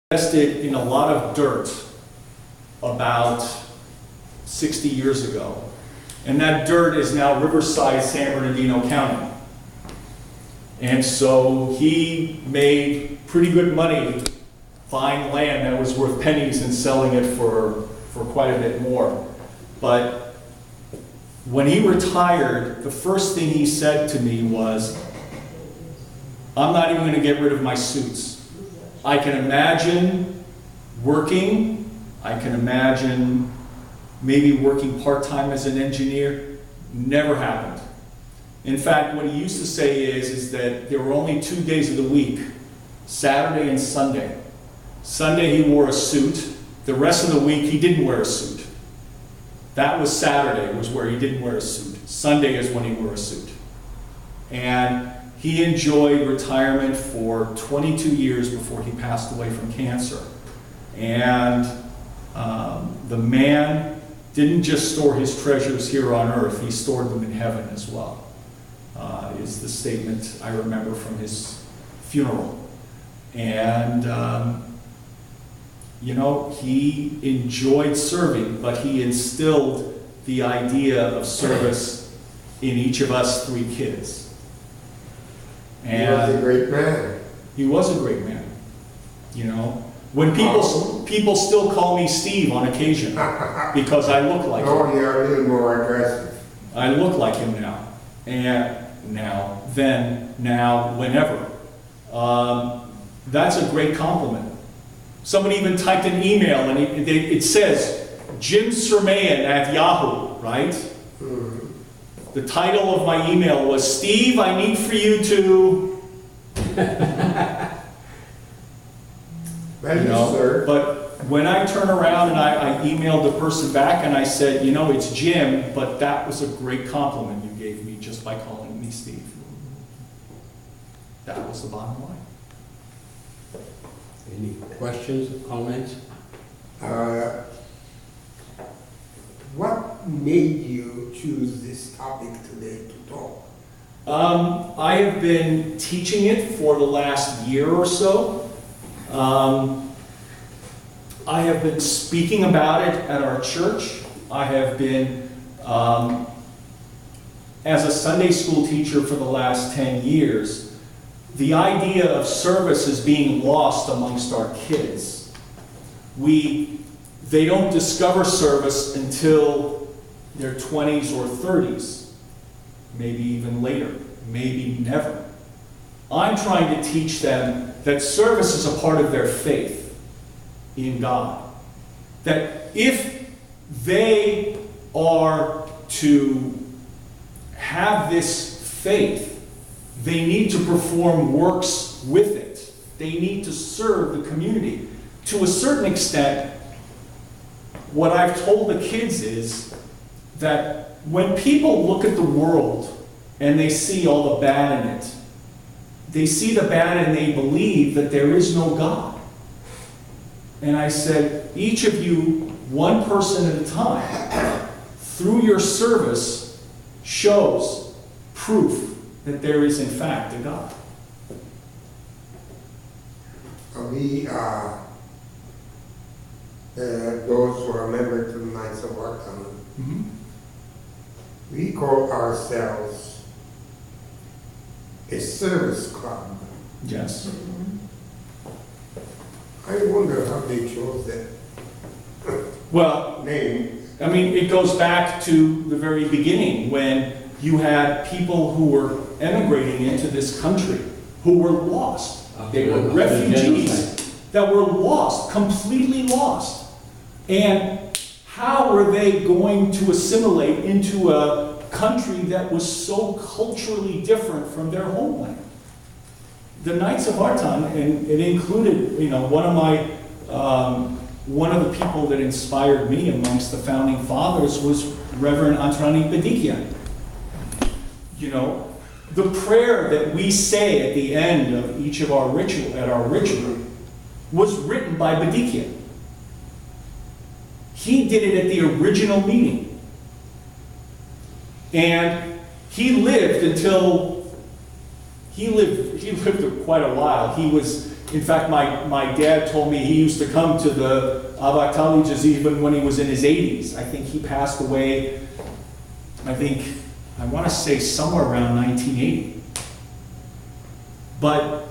invested in a lot of dirt about 60 years ago. And that dirt is now Riverside, San Bernardino County. And so he made pretty good money buying land that was worth pennies and selling it for quite a bit more. But when he retired, the first thing he said to me was, "I'm not even going to get rid of my suits. I can imagine working, I can imagine maybe working part-time as an engineer." Never happened. In fact, what he used to say is that there were only 2 days of the week, Saturday and Sunday. Sunday he wore a suit. The rest of the week he didn't wear a suit. That was Saturday, was where he didn't wear a suit. Sunday is when he wore a suit. And he enjoyed retirement for 22 years before he passed away from cancer. And the man didn't just store his treasures here on earth, he stored them in heaven as well, is the statement I remember from his funeral. And, you know, he enjoyed serving, but he instilled the idea of service in each of us 3 kids. He was a great man. He was a great man, you know. When people still call me Steve on occasion because I look like him. Oh, you're a little more aggressive. I look like him now, and now, whenever. That's a great compliment. Somebody even typed an email and it says Jim Surmeian at Yahoo, right? Mm-hmm. The title of my email was, "Steve, I need for you to..." Thank you, sir. But when I turn around and I emailed the person back and I said, "You know, it's Jim, but that was a great compliment you gave me just by calling me Steve." That was the bottom line. Any questions or comments? What made you choose this topic today to talk? I have been teaching it for the last year or so. I have been speaking about it at our church. I have been, as a Sunday school teacher for the last 10 years, the idea of service is being lost amongst our kids. They don't discover service until their 20s or 30s, maybe even later, maybe never. I'm trying to teach them that service is a part of their faith in God. That if they are to have this faith, they need to perform works with it. They need to serve the community. To a certain extent, what I've told the kids is that when people look at the world and they see all the bad in it, they see the bad and they believe that there is no God. And I said, each of you, one person at a time, through your service, shows proof that there is in fact a God. Those who are members of the Knights of Arkham, Mm-hmm. we call ourselves a service club. Yes. I wonder how they chose that Well, name. I mean, it goes back to the very beginning when you had people who were emigrating into this country who were lost. They were refugees that were lost, completely lost. And how were they going to assimilate into a country that was so culturally different from their homeland? The Knights of Artan, and it included, you know, one of the people that inspired me amongst the founding fathers was Reverend Antrani Bedikian. You know, the prayer that we say at the end of each of our ritual, was written by Bedikian. He did it at the original meeting. And he lived quite a while. In fact, my dad told me he used to come to the Avak Talijas even when he was in his 80s. I think he passed away, I want to say somewhere around 1980. But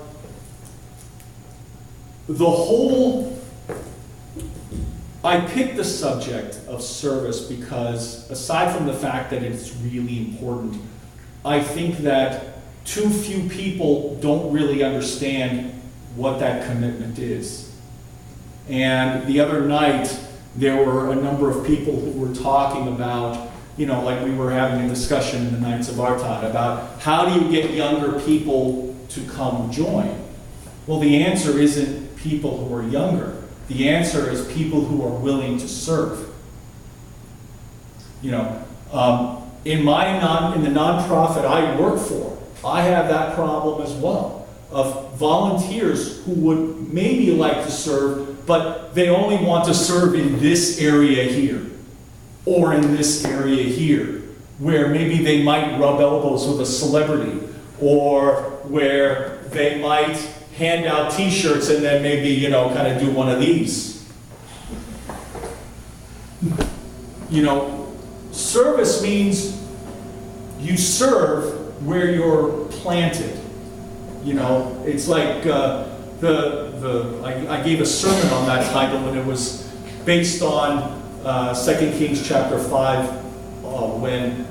I picked the subject of service because, aside from the fact that it's really important, I think that too few people don't really understand what that commitment is. And the other night, there were a number of people who were talking about, like we were having a discussion in the Knights of Artad about how do you get younger people to come join? Well, the answer isn't people who are younger. The answer is people who are willing to serve. In the nonprofit I work for, I have that problem as well, of volunteers who would maybe like to serve, but they only want to serve in this area here, or in this area here, where maybe they might rub elbows with a celebrity, or where they might hand out t-shirts and then maybe, kind of do one of these. Service means you serve where you're planted. It's like I gave a sermon on that title, and it was based on 2 Kings chapter 5, when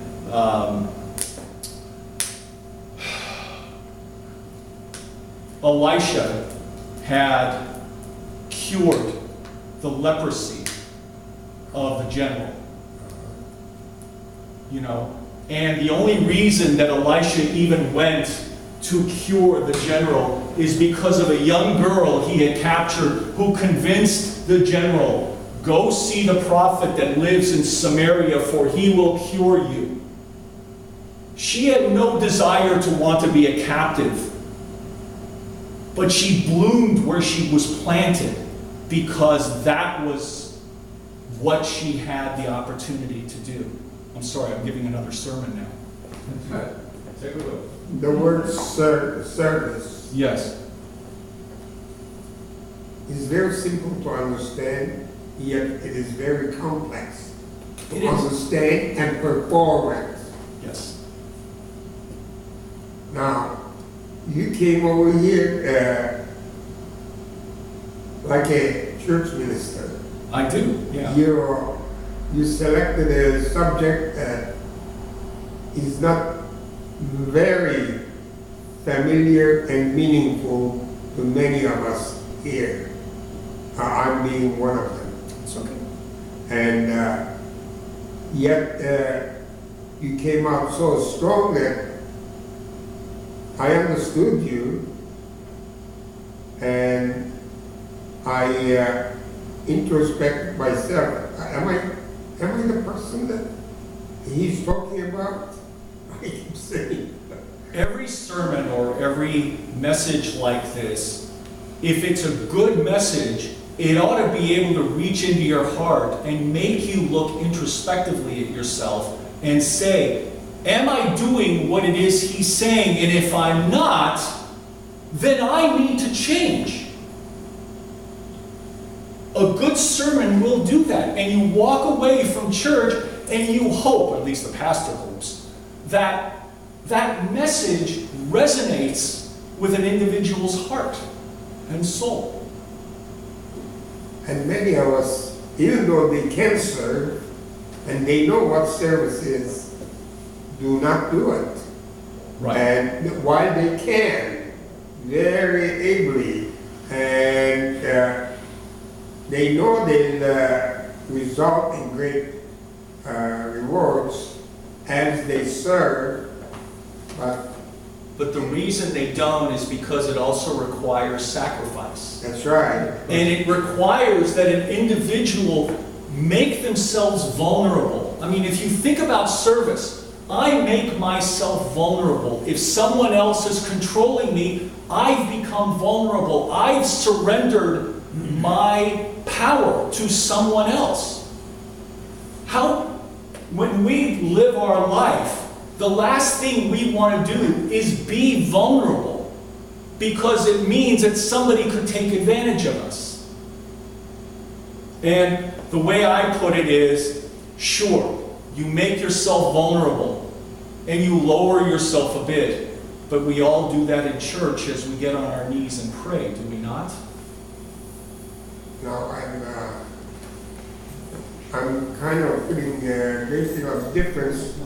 Elisha had cured the leprosy of the general. And the only reason that Elisha even went to cure the general is because of a young girl he had captured who convinced the general, go see the prophet that lives in Samaria, for he will cure you. She had no desire to want to be a captive, but she bloomed where she was planted because that was what she had the opportunity to do. I'm sorry, I'm giving another sermon now. Take a look. The word service Yes. is very simple to understand, yet it is very complex It to is. understand and perform it. Yes. Now, you came over here like a church minister. I do, yeah. You selected a subject that is not very familiar and meaningful to many of us here. I'm being one of them. It's okay. And yet you came out so strong that I understood you, and I introspected myself. Am I the person that he's talking about? I keep saying. Every sermon or every message like this, if it's a good message, it ought to be able to reach into your heart and make you look introspectively at yourself and say, am I doing what it is he's saying? And if I'm not, then I need to change. A good sermon will do that. And you walk away from church and you hope, at least the pastor hopes, that that message resonates with an individual's heart and soul. And many of us, even though they can serve and they know what service is, do not do it. Right. And while they can, very ably, and they know they'll result in great rewards as they serve, But the reason they don't is because it also requires sacrifice. that's right. And it requires that an individual make themselves vulnerable. I mean, if you think about service, I make myself vulnerable. If someone else is controlling me, I've become vulnerable. I've surrendered my power to someone else. When we live our life, the last thing we want to do is be vulnerable. because it means that somebody could take advantage of us. And the way I put it is, sure, you make yourself vulnerable and you lower yourself a bit, but we all do that in church as we get on our knees and pray, do we not? Now I'm kind of feeling a great deal of difference